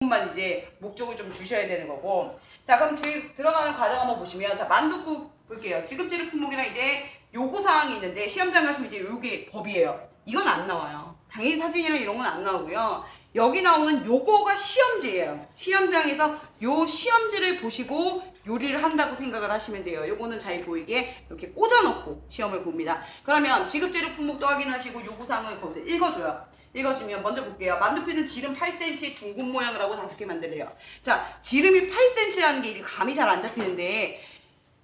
만 이제 목적을 좀 주셔야 되는 거고. 자, 그럼 지금 들어가는 과정 한번 보시면, 자, 만둣국 볼게요. 지급재료 품목이랑 이제 요구사항이 있는데, 시험장 가시면 이제 요게 법이에요. 이건 안 나와요. 당연히 사진이랑 이런 건 안 나오고요. 여기 나오는 요거가 시험지예요. 시험장에서 요 시험지를 보시고 요리를 한다고 생각을 하시면 돼요. 요거는 잘 보이게 이렇게 꽂아놓고 시험을 봅니다. 그러면 지급재료 품목도 확인하시고 요구사항을 거기서 읽어줘요. 읽어주면 먼저 볼게요. 만두피는 지름 8cm 둥근 모양을 하고 5개 만들래요. 자, 지름이 8cm라는 게 이제 감이 잘 안 잡히는데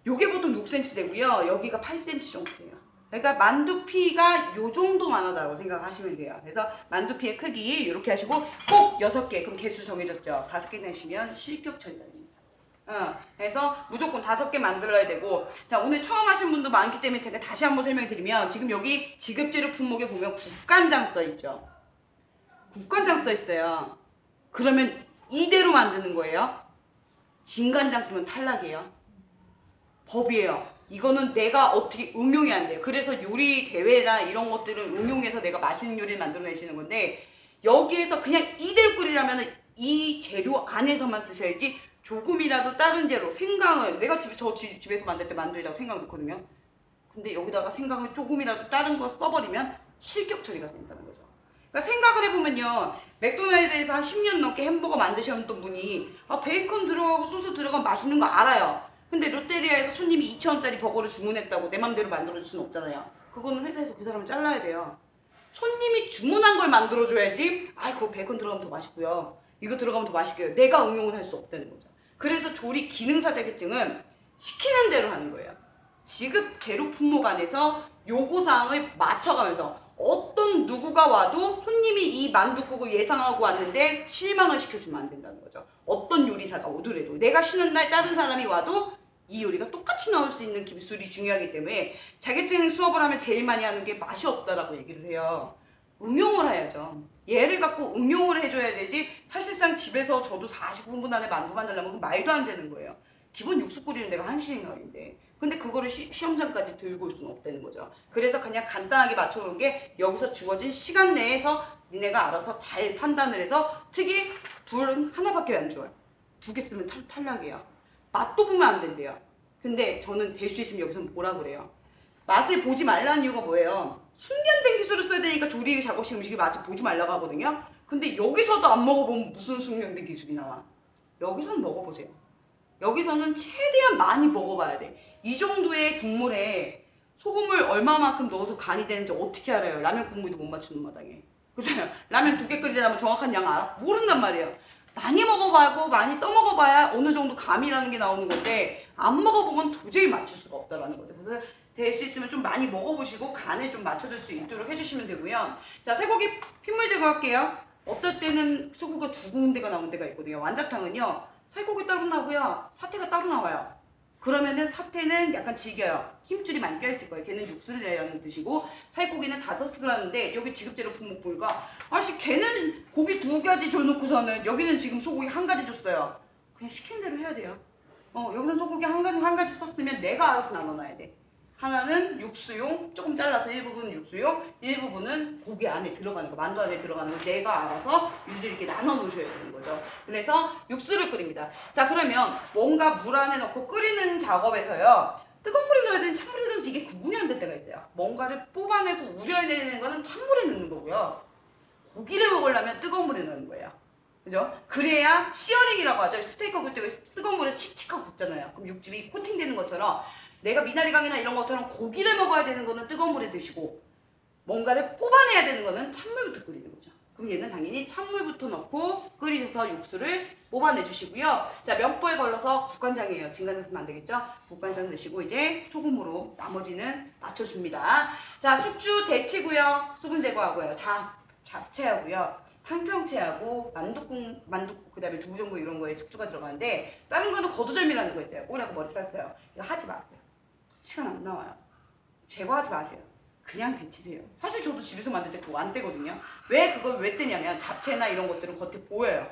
요게 보통 6cm 되고요. 여기가 8cm 정도 돼요. 그러니까 만두피가 요 정도만 하다고 생각하시면 돼요. 그래서 만두피의 크기 이렇게 하시고 꼭 6개. 그럼 개수 정해졌죠. 5개 내시면 실격 처리가 됩니다. 그래서 무조건 5개 만들어야 되고. 자, 오늘 처음 하신 분도 많기 때문에 제가 다시 한번 설명드리면, 지금 여기 지급재료 품목에 보면 국간장 써있죠. 국간장 써있어요. 그러면 이대로 만드는 거예요. 진간장 쓰면 탈락이에요. 법이에요. 이거는 내가 어떻게 응용이 안 돼요. 그래서 요리 대회나 이런 것들을 응용해서 내가 맛있는 요리를 만들어내시는 건데, 여기에서 그냥 이대로 끓이려면 이 재료 안에서만 쓰셔야지, 조금이라도 다른 재료, 생강을, 내가 집에서 만들 때 만두에다가 생강 넣거든요. 근데 여기다가 생강을 조금이라도 다른 거 써버리면 실격 처리가 된다는 거죠. 그러니까 생각을 해보면요, 맥도날드에서 한 10년 넘게 햄버거 만드셨던 분이 베이컨 들어가고 소스 들어가면 맛있는 거 알아요. 근데 롯데리아에서 손님이 2,000원짜리 버거를 주문했다고 내 맘대로 만들어줄 수는 없잖아요. 그거는 회사에서 그 사람을 잘라야 돼요. 손님이 주문한 걸 만들어줘야지, 그거 베이컨 들어가면 더 맛있고요, 이거 들어가면 더 맛있게요, 내가 응용을 할 수 없다는 거죠. 그래서 조리 기능사 자격증은 시키는 대로 하는 거예요. 지급 재료 품목 안에서 요구사항을 맞춰가면서, 어떤 누구가 와도 손님이 이 만둣국을 예상하고 왔는데 실망을 시켜주면 안 된다는 거죠. 어떤 요리사가 오더라도 내가 쉬는 날 다른 사람이 와도 이 요리가 똑같이 나올 수 있는 기술이 중요하기 때문에, 자격증 수업을 하면 제일 많이 하는 게 맛이 없다라고 얘기를 해요. 응용을 해야죠. 얘를 갖고 응용을 해줘야 되지, 사실상 집에서 저도 49분 안에 만두 만들려면 말도 안 되는 거예요. 기본 육수 끓이는 데가 1시간인데 근데 그거를 시험장까지 들고 올 수는 없다는 거죠. 그래서 그냥 간단하게 맞춰놓은 게, 여기서 주어진 시간 내에서 니네가 알아서 잘 판단을 해서, 특히 불은 하나밖에 안 줘요. 2개 쓰면 탈락이에요. 맛도 보면 안 된대요. 근데 저는 될 수 있으면 여기서 뭐라 그래요? 맛을 보지 말라는 이유가 뭐예요? 숙련된 기술을 써야 되니까 조리 작업식 음식이 맛을 보지 말라고 하거든요. 근데 여기서도 안 먹어보면 무슨 숙련된 기술이 나와? 여기서는 먹어보세요. 여기서는 최대한 많이 먹어봐야 돼. 이 정도의 국물에 소금을 얼마만큼 넣어서 간이 되는지 어떻게 알아요? 라면 국물도 못 맞추는 마당에. 그잖아요. 라면 2개 끓이려면 정확한 양 알아? 모른단 말이에요. 많이 먹어봐고 많이 떠먹어봐야 어느 정도 감이라는 게 나오는 건데, 안 먹어보면 도저히 맞출 수가 없다라는 거죠. 그래서 될 수 있으면 좀 많이 먹어보시고 간을 좀 맞춰줄 수 있도록 해주시면 되고요. 자, 쇠고기 핏물 제거할게요. 어떨 때는 쇠고기가 두 군데가 나온 데가 있거든요. 완자탕은요, 쇠고기 따로 나오고요, 사태가 따로 나와요. 그러면은 사태는 약간 질겨요. 힘줄이 많이 껴있을 거예요. 걔는 육수를 내라는 뜻이고, 살코기는 다져서 들어왔는데, 여기 지급재료 품목 보니까 걔는 고기 2가지 줘놓고서는 여기는 지금 소고기 1가지 줬어요. 그냥 시킨 대로 해야 돼요. 여기는 소고기 한 가지 썼으면 내가 알아서 나눠놔야 돼. 하나는 육수용, 조금 잘라서 일부분은 육수용, 일부분은 고기 안에 들어가는 거, 만두 안에 들어가는 거 내가 알아서 유주 이렇게 나눠 놓으셔야 되는 거죠. 그래서 육수를 끓입니다. 자, 그러면 뭔가 물 안에 넣고 끓이는 작업에서요, 뜨거운 물에 넣어야 되는 찬물에 넣어서 이게 구분이 안 될 때가 있어요. 뭔가를 뽑아내고 우려내는 거는 찬물에 넣는 거고요, 고기를 먹으려면 뜨거운 물에 넣는 거예요. 그죠? 그래야 시어링이라고 하죠. 스테이크 굽을 때 왜 뜨거운 물에 칙칙하고 굽잖아요. 그럼 육즙이 코팅되는 것처럼, 내가 미나리강이나 이런 것처럼 고기를 먹어야 되는 거는 뜨거운 물에 드시고, 뭔가를 뽑아내야 되는 거는 찬물부터 끓이는 거죠. 그럼 얘는 당연히 찬물부터 넣고 끓이셔서 육수를 뽑아내 주시고요. 자, 면포에 걸러서 국간장이에요. 진간장 쓰면 안 되겠죠? 국간장 넣으시고 이제 소금으로 나머지는 맞춰줍니다. 자, 숙주 데치고요. 수분 제거하고요. 잡채하고요. 탕평채하고 만둣국, 그 다음에 두부전골 이런 거에 숙주가 들어가는데, 다른 거는 거두절미라는 거 있어요. 꼬리하고 머리 쌌어요. 이거 하지 마세요. 시간 안 나와요. 제거하지 마세요. 그냥 데치세요. 사실 저도 집에서 만들 때 그거 안 떼거든요. 왜 그걸 왜 떼냐면, 잡채나 이런 것들은 겉에 보여요.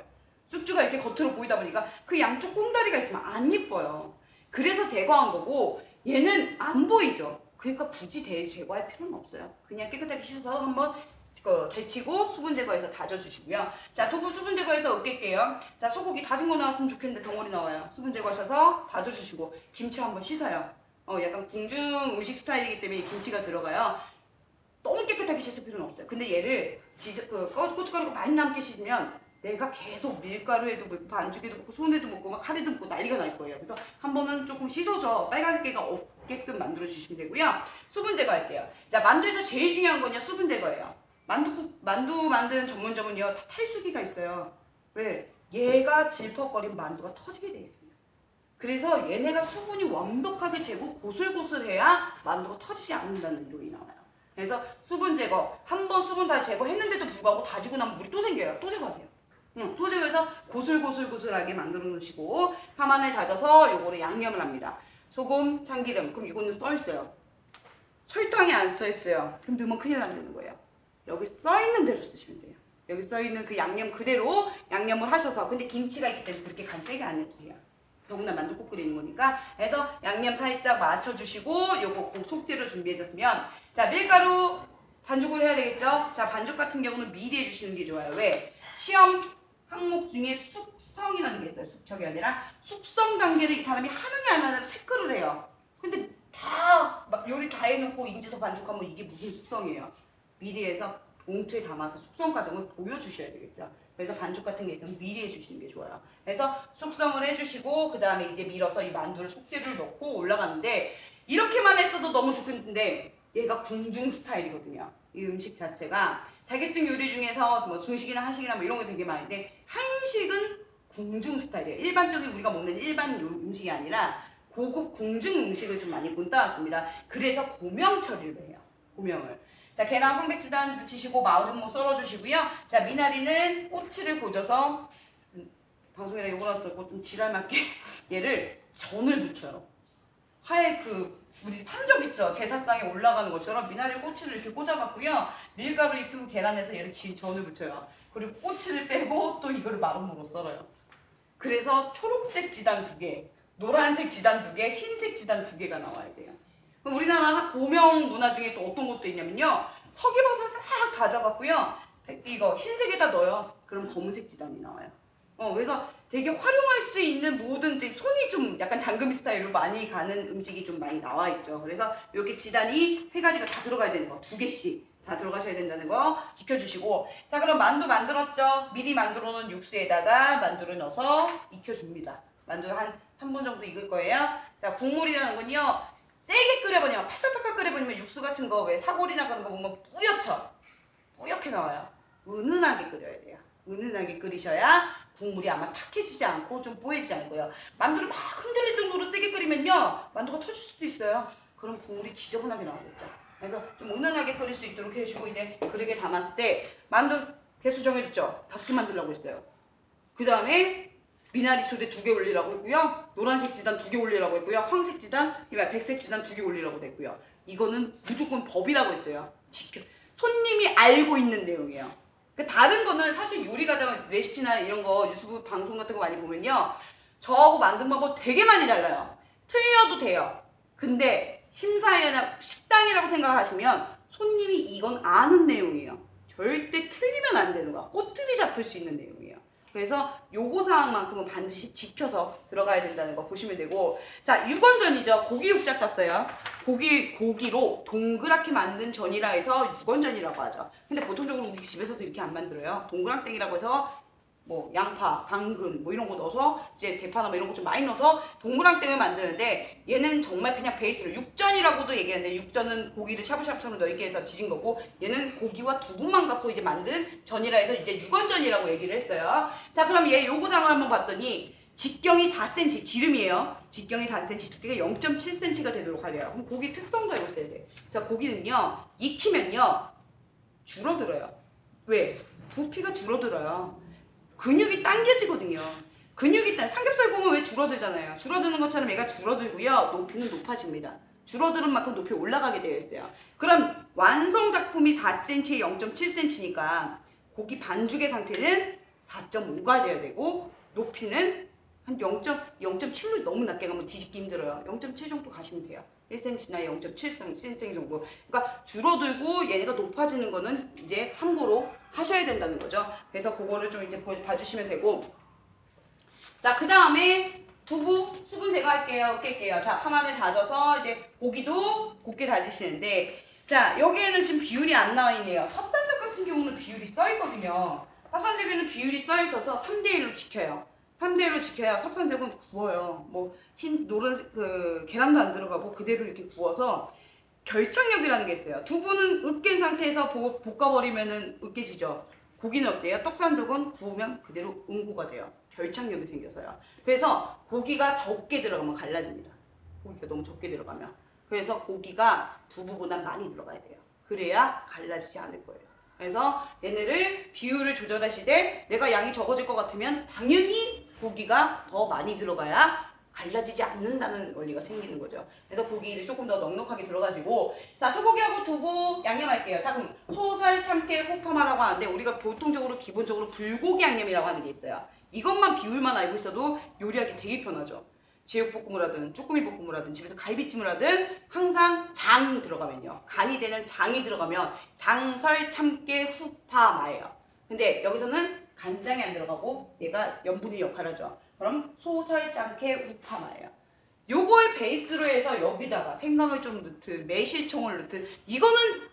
숙주가 이렇게 겉으로 보이다 보니까 그 양쪽 꽁다리가 있으면 안 예뻐요. 그래서 제거한 거고, 얘는 안 보이죠. 그러니까 굳이 제거할 필요는 없어요. 그냥 깨끗하게 씻어서 한번 데치고 수분 제거해서 다져주시고요. 자, 두부 수분 제거해서 으깰게요. 자, 소고기 다진 거 나왔으면 좋겠는데 덩어리 나와요. 수분 제거하셔서 다져주시고 김치 한번 씻어요. 약간 궁중 음식 스타일이기 때문에 김치가 들어가요. 너무 깨끗하게 씻을 필요는 없어요. 근데 얘를 고춧가루가 많이 남게 씻으면 내가 계속 밀가루에도 묻고 반죽에도 묻고 손에도 묻고 막 칼에도 묻고 난리가 날 거예요. 그래서 한 번은 조금 씻어서 빨간색기가 없게끔 만들어 주시면 되고요. 수분 제거할게요. 자, 만두에서 제일 중요한 건요, 수분 제거예요. 만두 만드는 전문점은요, 다 탈수기가 있어요. 왜? 얘가 질퍽거리면 만두가 터지게 돼 있습니다. 그래서 얘네가 수분이 완벽하게 제고 고슬고슬해야 만두가 터지지 않는다는 이론이 나와요. 그래서 수분 제거, 한 번 수분 다 제거했는데도 불구하고 다지고 나면 물이 또 생겨요. 또 제거하세요. 또 제거해서 고슬고슬고슬하게 만들어 놓으시고 팜 안에 다져서 요거를 양념을 합니다. 소금, 참기름, 그럼 이거는 써있어요. 설탕이 안 써있어요. 그럼 넣으면 큰일 난다는 거예요. 여기 써있는 대로 쓰시면 돼요. 여기 써있는 그 양념 그대로 양념을 하셔서, 근데 김치가 있기 때문에 그렇게 간 세게 안 해도 돼요. 더구나 만둣국 끓이는 거니까. 그래서 양념 살짝 맞춰주시고 요거 꼭 속재료 준비해줬으면, 자, 밀가루 반죽을 해야 되겠죠. 자, 반죽 같은 경우는 미리 해주시는 게 좋아요. 왜? 시험 항목 중에 숙성이라는 게 있어요. 숙성이 아니라 숙성 단계를 이 사람이 하느냐 안 하느냐를 체크를 해요. 근데 다 요리 다 해놓고 인지서 반죽하면 이게 무슨 숙성이에요. 미리 해서 봉투에 담아서 숙성 과정을 보여주셔야 되겠죠. 그래서 반죽 같은 게 있으면 미리 해주시는 게 좋아요. 그래서 숙성을 해주시고 그 다음에 이제 밀어서 이 만두를 속재료를 넣고 올라가는데, 이렇게만 했어도 너무 좋겠는데 얘가 궁중 스타일이거든요. 이 음식 자체가 자격증 요리 중에서 뭐 중식이나 한식이나 뭐 이런 거 되게 많은데, 한식은 궁중 스타일이에요. 일반적인 우리가 먹는 일반 음식이 아니라 고급 궁중 음식을 좀 많이 본따 왔습니다. 그래서 고명 처리를 해요. 고명을. 자, 계란 황백지단 붙이시고 마름모 썰어주시고요. 자, 미나리는 꼬치를 고져서, 방송이라 요거 나왔었고 좀 지랄 맞게 얘를 전을 붙여요. 하얘 우리 산적 있죠? 제사장에 올라가는 것처럼 미나리 꼬치를 이렇게 꽂아갖고요. 밀가루 입히고 계란에서 얘를 전을 붙여요. 그리고 꼬치를 빼고 또 이거를 마름모로 썰어요. 그래서 초록색 지단 2개, 노란색 지단 2개, 흰색 지단 2개가 나와야 돼요. 그럼 우리나라 고명 문화 중에 또 어떤 것도 있냐면요. 석이버섯을 싹 가져갖고요. 이거 흰색에다 넣어요. 그럼 검은색 지단이 나와요. 그래서 되게 활용할 수 있는 모든 손이 좀 약간 장금이 스타일로 많이 가는 음식이 좀 많이 나와 있죠. 그래서 이렇게 지단이 3가지가 다 들어가야 되는 거, 2개씩 다 들어가셔야 된다는 거 지켜주시고, 자, 그럼 만두 만들었죠? 미리 만들어 놓은 육수에다가 만두를 넣어서 익혀줍니다. 만두 한 3분 정도 익을 거예요. 자, 국물이라는 건요, 세게 끓여버리면, 팔팔팔팔 끓여버리면 육수 같은 거 왜 사골이나 그런 거 보면 뿌옇죠? 뿌옇게 나와요. 은은하게 끓여야 돼요. 은은하게 끓이셔야 국물이 아마 탁해지지 않고 좀 뽀얘지지 않고요. 만두를 막 흔들릴 정도로 세게 끓이면요, 만두가 터질 수도 있어요. 그럼 국물이 지저분하게 나오겠죠. 그래서 좀 은은하게 끓일 수 있도록 해주시고, 이제 그릇에 담았을 때 만두 개수 정해줬죠? 5개 만들려고 했어요. 그 다음에 미나리 소대 2개 올리라고 했고요. 노란색 지단 2개 올리라고 했고요. 황색 지단, 백색 지단 2개 올리라고 했고요. 이거는 무조건 법이라고 했어요. 손님이 알고 있는 내용이에요. 다른 거는 사실 요리 과정 레시피나 이런 거 유튜브 방송 같은 거 많이 보면요, 저하고 만든 방법 되게 많이 달라요. 틀려도 돼요. 근데 심사위원이나 식당이라고 생각하시면 손님이 이건 아는 내용이에요. 절대 틀리면 안 되는 거야. 꼬투리 잡힐 수 있는 내용이에요. 그래서 요구사항만큼은 반드시 지켜서 들어가야 된다는 거 보시면 되고, 자, 육원전이죠. 고기 육자 땄어요. 고기로 동그랗게 만든 전이라 해서 육원전이라고 하죠. 근데 보통적으로 우리 집에서도 이렇게 안 만들어요. 동그랑땡이라고 해서 뭐 양파, 당근 뭐 이런 거 넣어서 이제 대파나 뭐 이런 거 좀 많이 넣어서 동그랑땡을 만드는데, 얘는 정말 그냥 베이스로 육전이라고도 얘기하는데, 육전은 고기를 샤브샤브처럼 넓게 해서 지진 거고, 얘는 고기와 두부만 갖고 이제 만든 전이라 해서 이제 육원전이라고 얘기를 했어요. 자, 그럼 얘 요구사항을 한번 봤더니 직경이 4cm, 지름이에요. 직경이 4cm, 두께가 0.7cm가 되도록 하래요. 그럼 고기 특성도 알고 있어야 돼. 자, 고기는요, 익히면요 줄어들어요. 왜? 부피가 줄어들어요. 근육이 당겨지거든요. 삼겹살 구우면 왜 줄어들잖아요. 줄어드는 것처럼 얘가 줄어들고요. 높이는 높아집니다. 줄어드는 만큼 높이 올라가게 되어 있어요. 그럼 완성 작품이 4cm에 0.7cm니까 고기 반죽의 상태는 4.5가 돼야 되고, 높이는 한 0.7로 너무 낮게 가면 뒤집기 힘들어요. 0.7 정도 가시면 돼요. 1cm나 0.7cm 정도. 그러니까 줄어들고 얘네가 높아지는 거는 이제 참고로 하셔야 된다는 거죠. 그래서 그거를 좀 이제 봐주시면 되고. 자, 그 다음에 두부 수분 제거할게요. 깰게요. 자, 파마늘 다져서 이제 고기도 곱게 다지시는데, 자, 여기에는 지금 비율이 안 나와 있네요. 삽산적 같은 경우는 비율이 써 있거든요. 삽산적에는 비율이 써 있어서 3대1로 지켜요. 3대1로 지켜야 삽산적은 구워요. 뭐 노란 계란도 안 들어가고 그대로 이렇게 구워서 결착력이라는 게 있어요. 두부는 으깬 상태에서 볶아버리면은 으깨지죠. 고기는 어때요? 떡산적은 구우면 그대로 응고가 돼요. 결착력이 생겨서요. 그래서 고기가 적게 들어가면 갈라집니다. 고기가 너무 적게 들어가면. 그래서 고기가 두부보다 많이 들어가야 돼요. 그래야 갈라지지 않을 거예요. 그래서 얘네를 비율을 조절하시되 내가 양이 적어질 것 같으면 당연히 고기가 더 많이 들어가야 갈라지지 않는다는 원리가 생기는 거죠. 그래서 고기를 조금 더 넉넉하게 들어가지고, 자, 소고기하고 두부 양념할게요. 자, 그럼 소살, 참깨, 후파마라고 하는데 우리가 보통적으로 기본적으로 불고기 양념이라고 하는 게 있어요. 이것만 비율만 알고 있어도 요리하기 되게 편하죠. 제육볶음을 하든 쭈꾸미 볶음을 하든 집에서 갈비찜을 하든 항상 장 들어가면요. 간이 되는 장이 들어가면 장설, 참깨, 후파마예요. 근데 여기서는 간장이 안 들어가고 얘가 염분의 역할을 하죠. 그럼 소설, 참깨, 우파마예요. 요걸 베이스로 해서 여기다가 생강을 좀 넣든 매실청을 넣든 이거는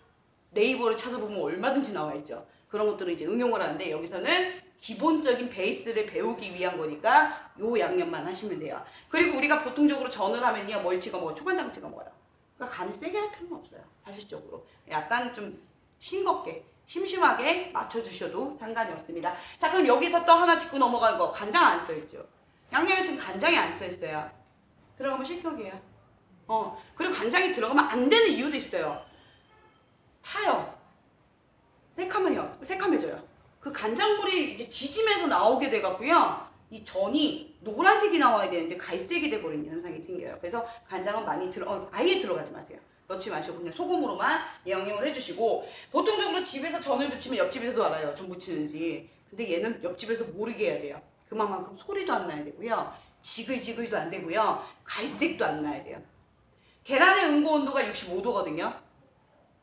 네이버를 찾아보면 얼마든지 나와 있죠. 그런 것들을 이제 응용을 하는데 여기서는 기본적인 베이스를 배우기 위한 거니까 요 양념만 하시면 돼요. 그리고 우리가 보통적으로 전을 하면요, 뭘 찍어 먹어요? 초간장 찍어 먹어요. 그러니까 간을 세게 할 필요는 없어요. 사실적으로 약간 좀 싱겁게 심심하게 맞춰주셔도 상관이 없습니다. 자, 그럼 여기서 또 하나 짚고 넘어가는 거, 간장 안 써있죠. 양념에 지금 간장이 안 써있어요. 들어가면 실격이에요. 그리고 간장이 들어가면 안 되는 이유도 있어요. 타요. 새카매져요. 그 간장물이 이제 지짐해서 나오게 돼갖고요, 이 전이 노란색이 나와야 되는데 갈색이 돼버리는 현상이 생겨요. 그래서 간장은 많이 아예 들어가지 마세요. 넣지 마시고 그냥 소금으로만 양념을 해주시고, 보통적으로 집에서 전을 부치면 옆집에서도 알아요, 전 부치는지. 근데 얘는 옆집에서 모르게 해야 돼요. 그만큼 소리도 안 나야 되고요, 지글지글도 안 되고요, 갈색도 안 나야 돼요. 계란의 응고 온도가 65도거든요.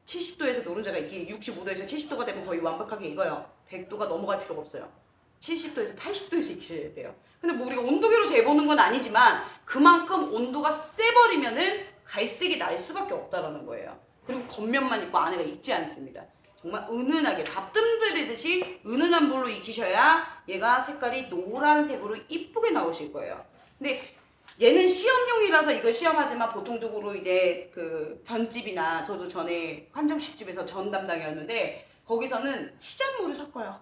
70도에서 노른자가 이게 65도에서 70도가 되면 거의 완벽하게 익어요. 100도가 넘어갈 필요가 없어요. 70도에서 80도에서 익혀야 돼요. 근데 뭐 우리가 온도계로 재보는 건 아니지만 그만큼 온도가 세버리면은 갈색이 날 수밖에 없다라는 거예요. 그리고 겉면만 익고 안에가 익지 않습니다. 정말 은은하게 밥 뜸들이듯이 은은한 불로 익히셔야 얘가 색깔이 노란색으로 이쁘게 나오실 거예요. 근데 얘는 시험용이라서 이걸 시험하지만 보통적으로 이제 그 전집이나, 저도 전에 한정식집에서 전 담당이었는데 거기서는 치잣물을 섞어요.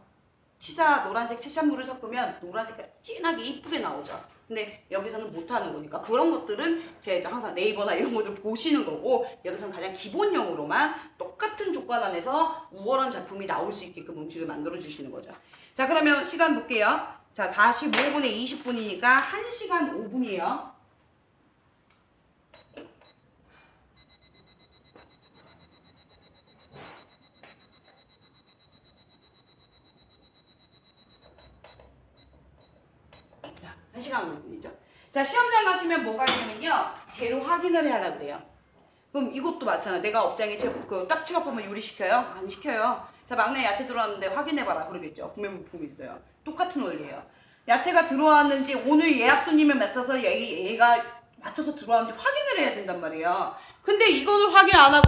노란색 치잣물을 섞으면 노란색깔이 진하게 이쁘게 나오죠. 근데 여기서는 못하는 거니까 그런 것들은 제가 항상 네이버나 이런 것들 보시는 거고, 여기서는 가장 기본형으로만 똑같은 조건 안에서 우월한 작품이 나올 수 있게끔 음식을 만들어 주시는 거죠. 자, 그러면 시간 볼게요. 자, 45분에 20분이니까 1시간 5분이에요. 자, 1시간 5분이죠. 자, 시험장 가시면 뭐가 있냐면요, 재료 확인을 해야 그래요. 그럼 이것도 마찬가지. 내가 업장에 딱 취업하면 요리 시켜요? 안 시켜요. 자, 막내 야채 들어왔는데 확인해봐라 그러겠죠. 구매 물품이 있어요. 똑같은 원리예요. 야채가 들어왔는지 오늘 예약 손님에 맞춰서 얘가 맞춰서 들어왔는지 확인을 해야 된단 말이에요. 근데 이거는 확인 안 하고